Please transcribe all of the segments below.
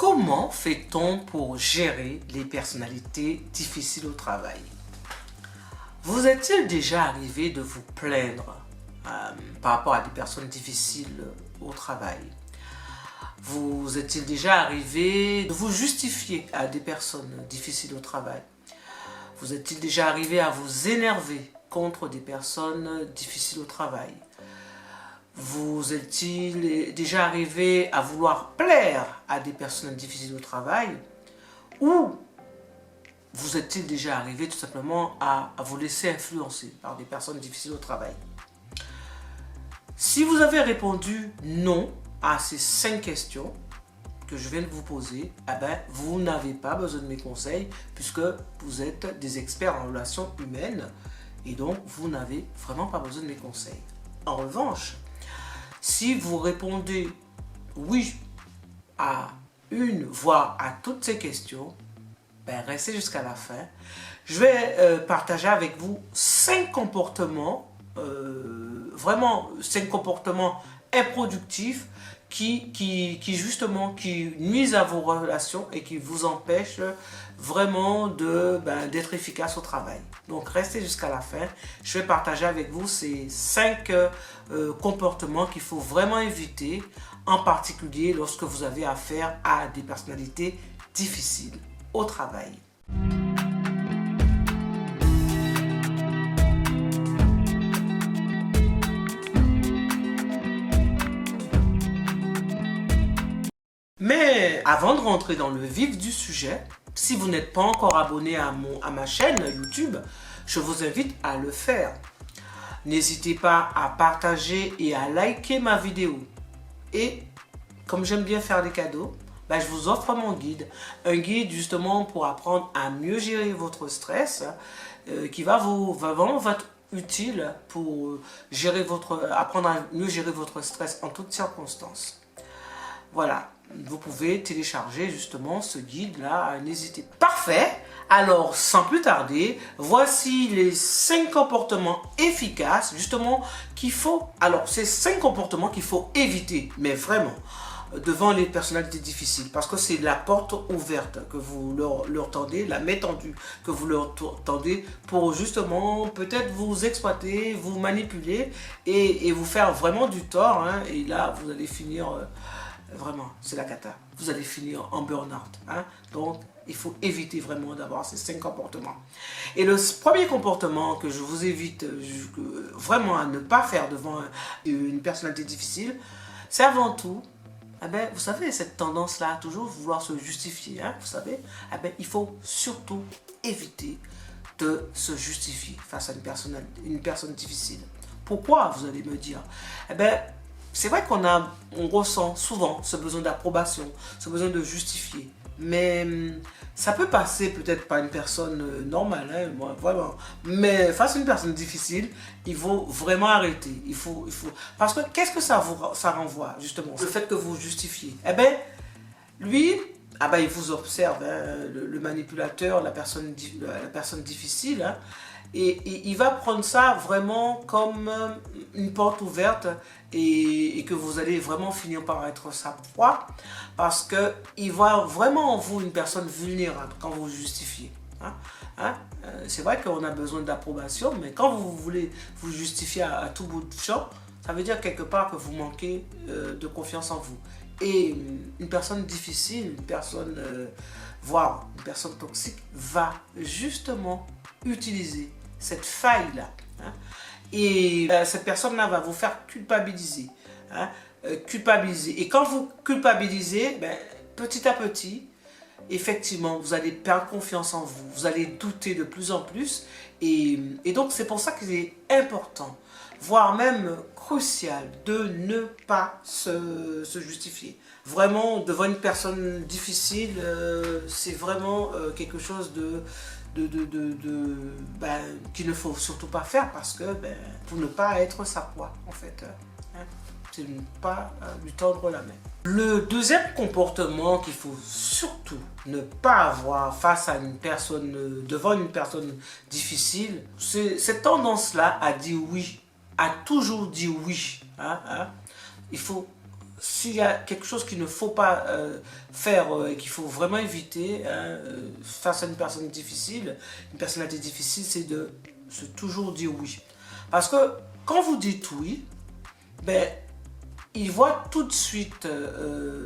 Comment fait-on pour gérer les personnalités difficiles au travail? Vous est-il déjà arrivé de vous plaindre par rapport à des personnes difficiles au travail? Vous est-il déjà arrivé de vous justifier à des personnes difficiles au travail? Vous est-il déjà arrivé à vous énerver contre des personnes difficiles au travail? Vous est-il déjà arrivé à vouloir plaire à des personnes difficiles au travail? Ou vous est-il déjà arrivé tout simplement à vous laisser influencer par des personnes difficiles au travail? Si vous avez répondu non à ces 5 questions que je viens de vous poser, vous n'avez pas besoin de mes conseils puisque vous êtes des experts en relations humaines et donc vous n'avez vraiment pas besoin de mes conseils. En revanche, si vous répondez oui à une, voire à toutes ces questions, restez jusqu'à la fin. Je vais partager avec vous 5 comportements, vraiment 5 comportements improductifs qui nuisent à vos relations et qui vous empêchent vraiment d'être efficace au travail. Donc restez jusqu'à la fin. Je vais partager avec vous ces 5 comportements qu'il faut vraiment éviter, en particulier lorsque vous avez affaire à des personnalités difficiles au travail. Mais avant de rentrer dans le vif du sujet, si vous n'êtes pas encore abonné à ma chaîne YouTube, je vous invite à le faire. N'hésitez pas à partager et à liker ma vidéo. Et comme j'aime bien faire des cadeaux, je vous offre mon guide. Un guide justement pour apprendre à mieux gérer votre stress, qui va vraiment être utile pour apprendre à mieux gérer votre stress en toutes circonstances. Voilà, vous pouvez télécharger justement ce guide-là, n'hésitez pas. Parfait, alors sans plus tarder, voici les 5 comportements efficaces justement qu'il faut, ces 5 comportements qu'il faut éviter, mais vraiment, devant les personnalités difficiles, parce que c'est la porte ouverte que vous leur tendez, la main tendue que vous leur tendez pour justement peut-être vous exploiter, vous manipuler et vous faire vraiment du tort, et là vous allez finir... Vraiment, c'est la cata. Vous allez finir en burn-out. Donc, il faut éviter vraiment d'avoir ces 5 comportements. Et le premier comportement que je vous évite vraiment à ne pas faire devant une personnalité difficile, c'est avant tout, vous savez, cette tendance-là, toujours vouloir se justifier, vous savez, il faut surtout éviter de se justifier face à une personne difficile. Pourquoi, vous allez me dire? C'est vrai qu'on ressent souvent ce besoin d'approbation, ce besoin de justifier. Mais ça peut passer peut-être par une personne normale, vraiment. Mais face à une personne difficile, il faut vraiment arrêter. Parce que qu'est-ce que ça renvoie, justement? Le fait que vous justifiez. Lui, il vous observe, le manipulateur, la personne difficile, et il va prendre ça vraiment comme une porte ouverte et que vous allez vraiment finir par être sa proie parce qu'il voit vraiment en vous une personne vulnérable quand vous vous justifiez. C'est vrai qu'on a besoin d'approbation, mais quand vous voulez vous justifier à tout bout de champ, ça veut dire quelque part que vous manquez de confiance en vous. Et une personne difficile, voire une personne toxique, va justement utiliser cette faille-là. Et cette personne-là va vous faire culpabiliser. Culpabiliser. Et quand vous culpabilisez, petit à petit, effectivement, vous allez perdre confiance en vous. Vous allez douter de plus en plus. Et donc, c'est pour ça qu'il est important, voire même crucial, de ne pas se justifier. Vraiment, devant une personne difficile, c'est vraiment quelque chose qu'il ne faut surtout pas faire parce que pour ne pas être sa proie en fait, c'est ne pas lui tendre la main. Le deuxième comportement qu'il faut surtout ne pas avoir face à devant une personne difficile, c'est cette tendance là à dire oui, à toujours dire oui. Il faut s'il y a quelque chose qu'il ne faut pas faire et qu'il faut vraiment éviter face à une personne difficile, une personnalité difficile, c'est de toujours dire oui. Parce que quand vous dites oui, ben, il voit tout de suite,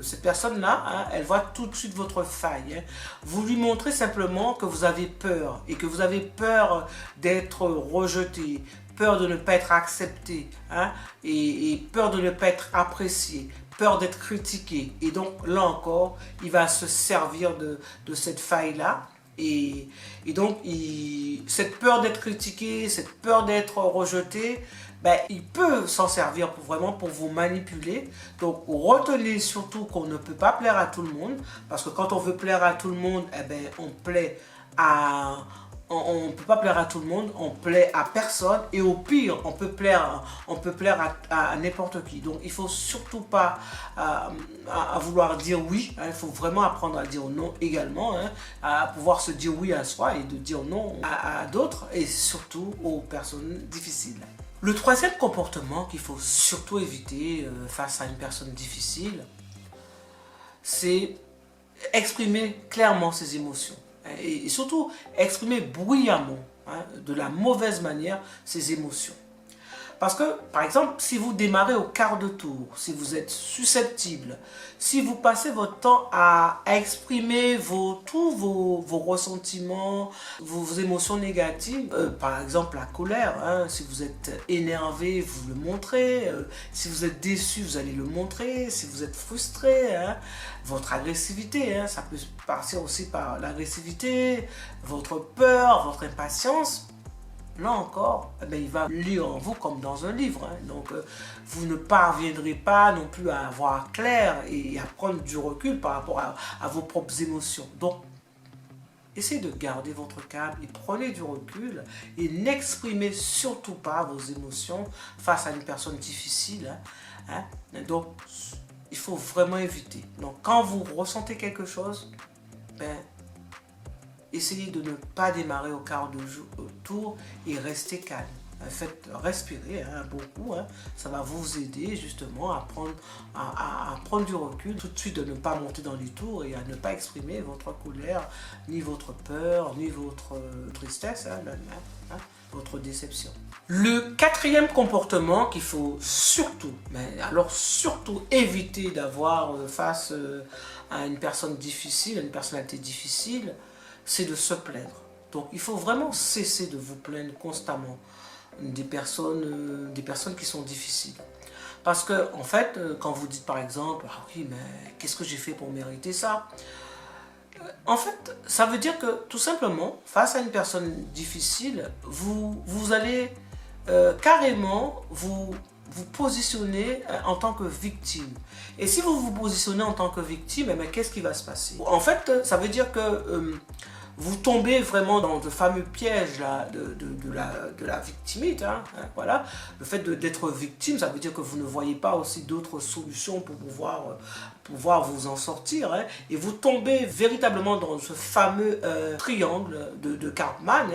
cette personne-là, hein, elle voit tout de suite votre faille. Hein. Vous lui montrez simplement que vous avez peur et que vous avez peur d'être rejeté, peur de ne pas être accepté, hein, et peur de ne pas être apprécié, peur d'être critiqué. Et donc là encore, il va se servir de cette faille-là. Et donc, cette peur d'être critiqué, cette peur d'être rejeté, ben, il peut s'en servir vraiment pour vous manipuler. Donc, retenez surtout qu'on ne peut pas plaire à tout le monde. Parce que quand on veut plaire à tout le monde, eh ben, on plaît à... On ne peut pas plaire à tout le monde, on plaît à personne. Et au pire, on peut plaire à n'importe qui. Donc, il ne faut surtout pas à vouloir dire oui. Hein. Il faut vraiment apprendre à dire non également. Hein, à pouvoir se dire oui à soi et de dire non à d'autres. Et surtout aux personnes difficiles. Le troisième comportement qu'il faut surtout éviter face à une personne difficile, c'est exprimer clairement ses émotions. Et surtout exprimer bruyamment, hein, de la mauvaise manière, ses émotions. Parce que, par exemple, si vous démarrez au quart de tour, si vous êtes susceptible, si vous passez votre temps à exprimer tous vos ressentiments, vos émotions négatives, par exemple la colère, hein, si vous êtes énervé, vous le montrez, si vous êtes déçu, vous allez le montrer, si vous êtes frustré, hein, votre agressivité, hein, ça peut partir aussi par l'agressivité, votre peur, votre impatience. Là encore, eh bien, il va lire en vous comme dans un livre. Hein. Donc, vous ne parviendrez pas non plus à avoir clair et à prendre du recul par rapport à vos propres émotions. Donc, essayez de garder votre calme et prenez du recul et n'exprimez surtout pas vos émotions face à une personne difficile. Hein. Donc, il faut vraiment éviter. Donc, quand vous ressentez quelque chose, ben, essayez de ne pas démarrer au quart de tour et restez calme. Faites respirer beaucoup, hein. Ça va vous aider justement à prendre du recul, tout de suite de ne pas monter dans les tours et à ne pas exprimer votre colère, ni votre peur, ni votre tristesse, votre déception. Le quatrième comportement qu'il faut surtout, mais alors surtout éviter d'avoir face à une personne difficile, à une personnalité difficile, c'est de se plaindre. Donc il faut vraiment cesser de vous plaindre constamment des personnes qui sont difficiles. Parce que en fait, quand vous dites par exemple, ah oui, mais qu'est-ce que j'ai fait pour mériter ça? En fait, ça veut dire que tout simplement, face à une personne difficile, vous allez carrément vous positionner en tant que victime. Et si vous vous positionnez en tant que victime, eh qu'est-ce qui va se passer? En fait, ça veut dire que vous tombez vraiment dans le fameux piège là, de la victimite. Voilà. Le fait d'être victime, ça veut dire que vous ne voyez pas aussi d'autres solutions pour pouvoir vous en sortir. Hein, et vous tombez véritablement dans ce fameux triangle de Karpman.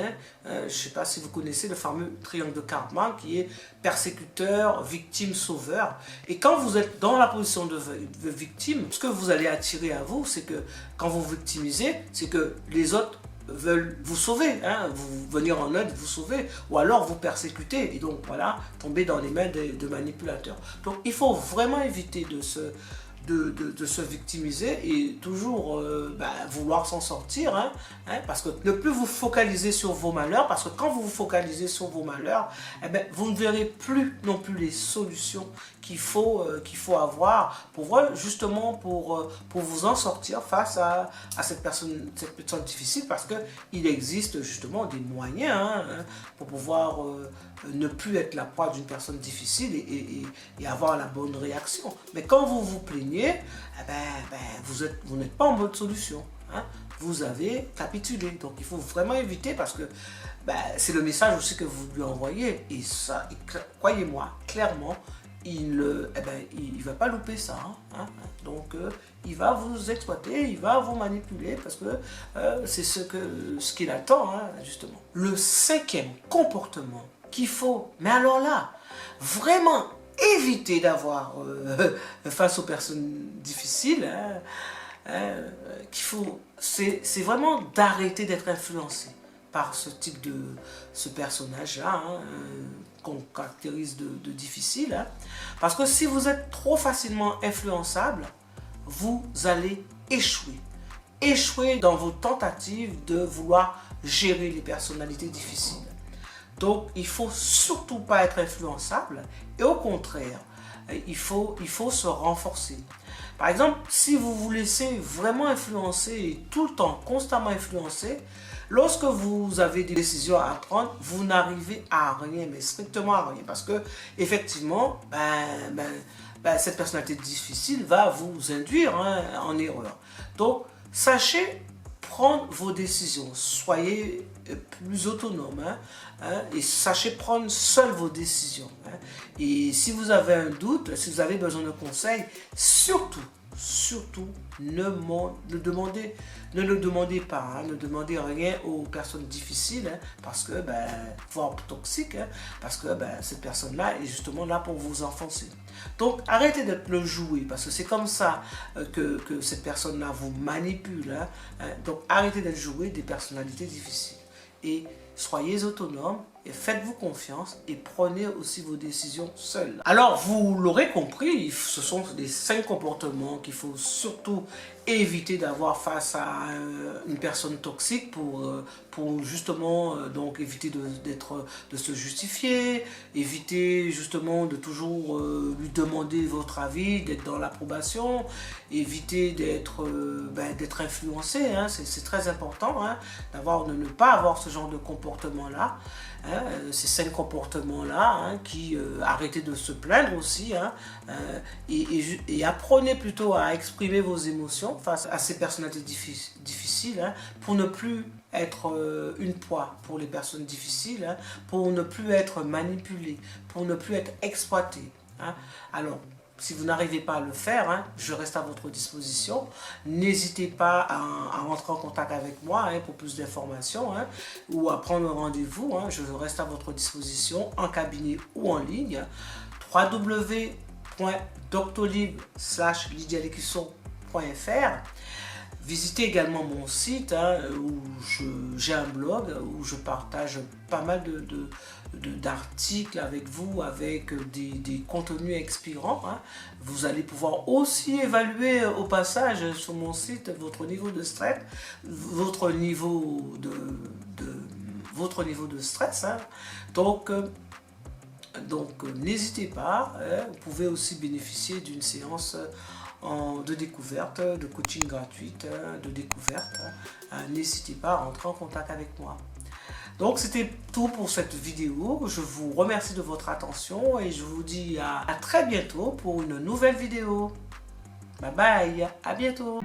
Je ne sais pas si vous connaissez le fameux triangle de Karpman qui est persécuteur, victime, sauveur. Et quand vous êtes dans la position de victime, ce que vous allez attirer à vous, c'est que quand vous victimisez, c'est que les autres veulent vous sauver, hein, venir en aide, vous sauver, ou alors vous persécuter, et donc voilà, tomber dans les mains de manipulateurs. Donc il faut vraiment éviter de se victimiser et toujours vouloir s'en sortir, parce que ne plus vous focaliser sur vos malheurs, parce que quand vous vous focalisez sur vos malheurs, vous ne verrez plus non plus les solutions qu'il faut avoir justement pour vous en sortir face à cette personne difficile, parce qu'il existe justement des moyens pour pouvoir ne plus être la proie d'une personne difficile et avoir la bonne réaction. Mais quand vous vous plaignez, vous n'êtes pas en mode solution. Vous avez capitulé. Donc il faut vraiment éviter, parce que c'est le message aussi que vous lui envoyez. Et ça, croyez-moi, clairement, il ne va pas louper ça. Donc il va vous exploiter, il va vous manipuler, parce que c'est ce qu'il attend, justement. Le cinquième comportement qu'il faut, mais alors là, vraiment éviter d'avoir face aux personnes difficiles, c'est vraiment d'arrêter d'être influencé par ce type ce personnage-là, qu'on caractérise de difficile. Parce que si vous êtes trop facilement influençable, vous allez échouer. Échouer dans vos tentatives de vouloir gérer les personnalités difficiles. Donc, il ne faut surtout pas être influençable et au contraire, il faut se renforcer. Par exemple, si vous vous laissez vraiment influencer et tout le temps, constamment influencer, lorsque vous avez des décisions à prendre, vous n'arrivez à rien, mais strictement à rien. Parce que, effectivement, cette personnalité difficile va vous induire en erreur. Donc, sachez prendre vos décisions. Soyez plus autonome et sachez prendre seul vos décisions. Et si vous avez un doute, si vous avez besoin de conseils, surtout, ne le demandez pas, ne demandez rien aux personnes difficiles, parce que, voire toxiques, parce que cette personne-là est justement là pour vous enfoncer. Donc arrêtez d'être le jouet, parce que c'est comme ça que cette personne-là vous manipule. Donc arrêtez d'être jouet des personnalités difficiles. Et soyez autonome et faites-vous confiance et prenez aussi vos décisions seuls. Alors, vous l'aurez compris, ce sont les 5 comportements qu'il faut surtout éviter d'avoir face à une personne toxique pour justement donc éviter de se justifier, éviter justement de toujours lui demander votre avis, d'être dans l'approbation, éviter d'être influencé, c'est très important de ne pas avoir ce genre de comportement-là. Ces 5 comportements-là, arrêtez de se plaindre aussi, et apprenez plutôt à exprimer vos émotions face à ces personnalités difficiles, pour ne plus être une proie pour les personnes difficiles, pour ne plus être manipulé, pour ne plus être exploité. Alors, si vous n'arrivez pas à le faire, je reste à votre disposition. N'hésitez pas à rentrer en contact avec moi pour plus d'informations ou à prendre un rendez-vous. Je reste à votre disposition en cabinet ou en ligne. www.doctolib/lydialecusson.fr. Visitez également mon site où j'ai un blog où je partage pas mal d'articles avec vous, avec des contenus inspirants. Vous allez pouvoir aussi évaluer au passage sur mon site votre niveau de stress, votre niveau de stress. Donc n'hésitez pas, vous pouvez aussi bénéficier d'une séance de découverte, de coaching gratuite, de découverte. N'hésitez pas à rentrer en contact avec moi. Donc c'était tout pour cette vidéo. Je vous remercie de votre attention et je vous dis à très bientôt pour une nouvelle vidéo. Bye bye, à bientôt.